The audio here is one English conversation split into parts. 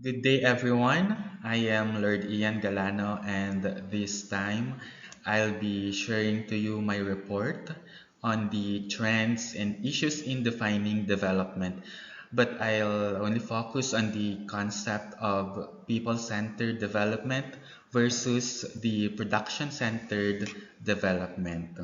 Good day, everyone. I am Lord Ian Galano, and this time I'll be sharing to you my report on the trends and issues in defining development. But I'll only focus on the concept of people centered development versus the production centered development.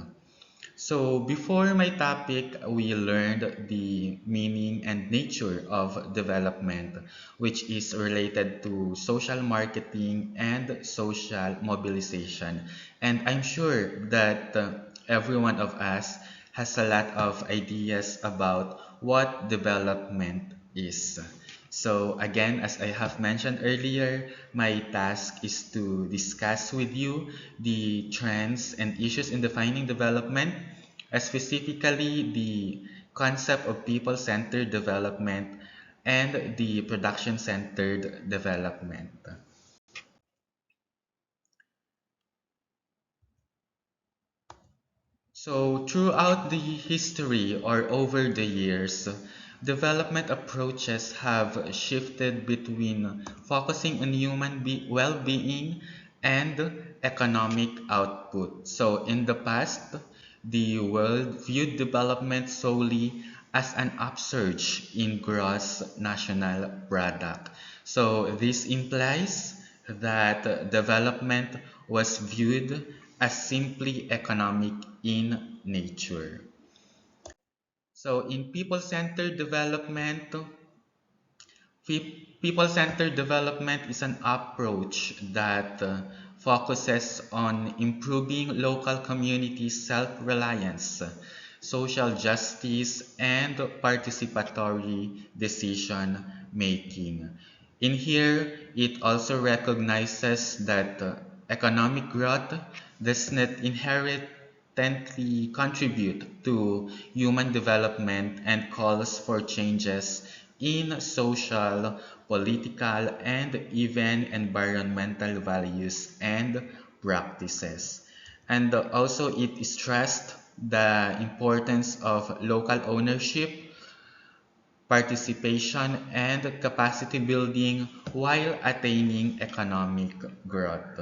So, before my topic, we learned the meaning and nature of development, which is related to social marketing and social mobilization. And I'm sure that every one of us has a lot of ideas about what development is. So, again, as I have mentioned earlier, my task is to discuss with you the trends and issues in defining development, specifically the concept of people-centered development and the production-centered development. So, throughout the history or over the years, development approaches have shifted between focusing on human well-being and economic output. So, in the past, the world viewed development solely as an upsurge in gross national product. So, this implies that development was viewed as simply economic in nature. So, in people-centered development is an approach that focuses on improving local communities' self-reliance, social justice, and participatory decision making. In here, it also recognizes that economic growth does not inherently contribute to human development and calls for changes in social, political, and even environmental values and practices. And also, it stressed the importance of local ownership, participation, and capacity building while attaining economic growth.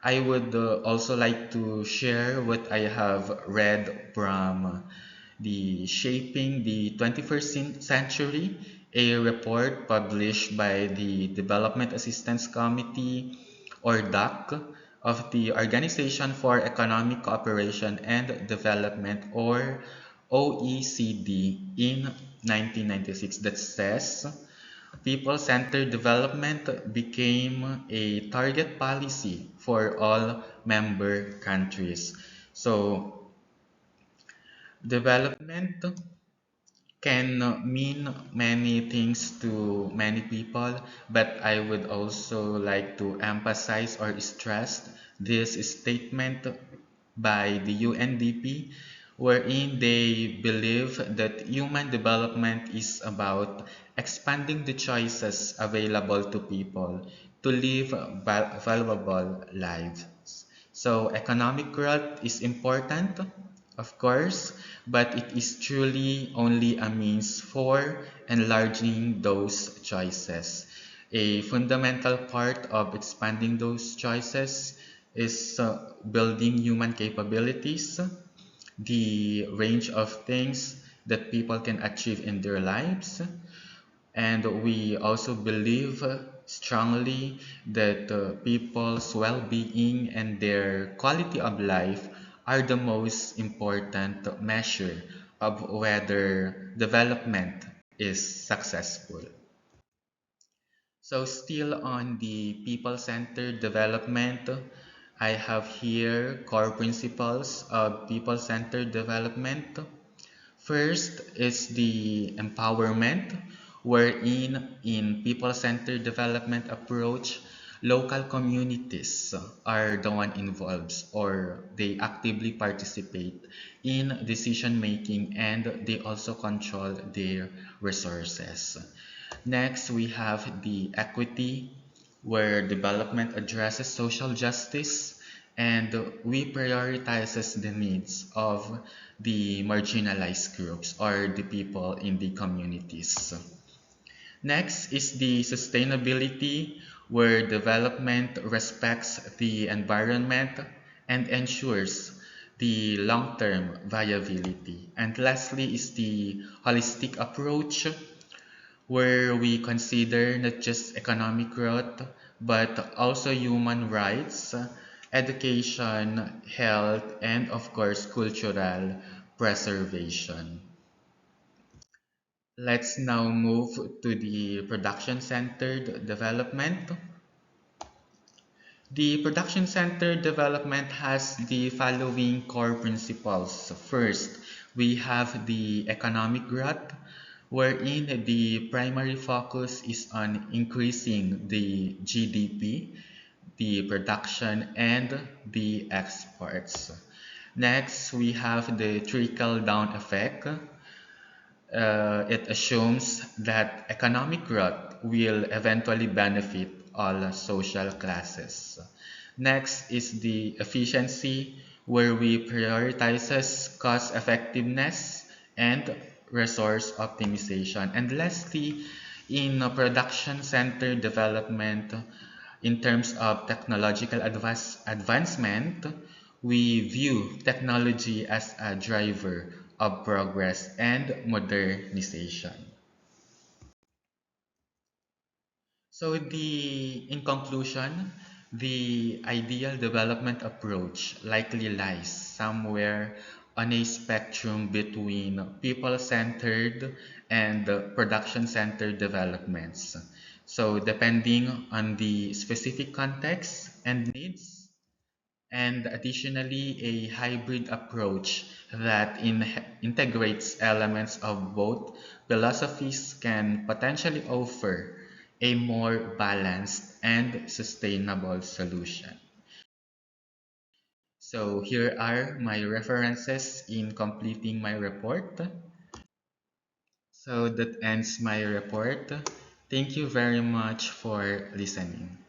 I would also like to share what I have read from the Shaping the 21st Century, a report published by the Development Assistance Committee, or DAC, of the Organization for Economic Cooperation and Development, or OECD, in 1996, that says people-centered development became a target policy for all member countries. So, development can mean many things to many people, but I would also like to emphasize or stress this statement by the UNDP, wherein they believe that human development is about expanding the choices available to people to live valuable lives. So, economic growth is important, of course, but it is truly only a means for enlarging those choices. A fundamental part of expanding those choices is building human capabilities, the range of things that people can achieve in their lives. And we also believe strongly that people's well being and their quality of life are the most important measure of whether development is successful. So, still on the people centered development, I have here core principles of people centered development. First is the empowerment, wherein in people-centered development approach, local communities are the one involved or they actively participate in decision making and they also control their resources. Next, we have the equity, where development addresses social justice and we prioritizes the needs of the marginalized groups or the people in the communities. Next is the sustainability, where development respects the environment and ensures the long-term viability. And lastly is the holistic approach, where we consider not just economic growth, but also human rights, education, health, and of course, cultural preservation. Let's now move to the production-centered development. The production-centered development has the following core principles. First, we have the economic growth, wherein the primary focus is on increasing the GDP, the production, and the exports. Next, we have the trickle-down effect. It assumes that economic growth will eventually benefit all social classes. Next is the efficiency, where we prioritizes cost effectiveness and resource optimization. And lastly, in production-centered development, in terms of technological advancement, we view technology as a driver of progress and modernization. In conclusion, the ideal development approach likely lies somewhere on a spectrum between people-centered and production-centered developments. So depending on the specific context and needs, and additionally a hybrid approach that integrates elements of both philosophies can potentially offer a more balanced and sustainable solution. So here are my references in completing my report. So that ends my report. Thank you very much for listening.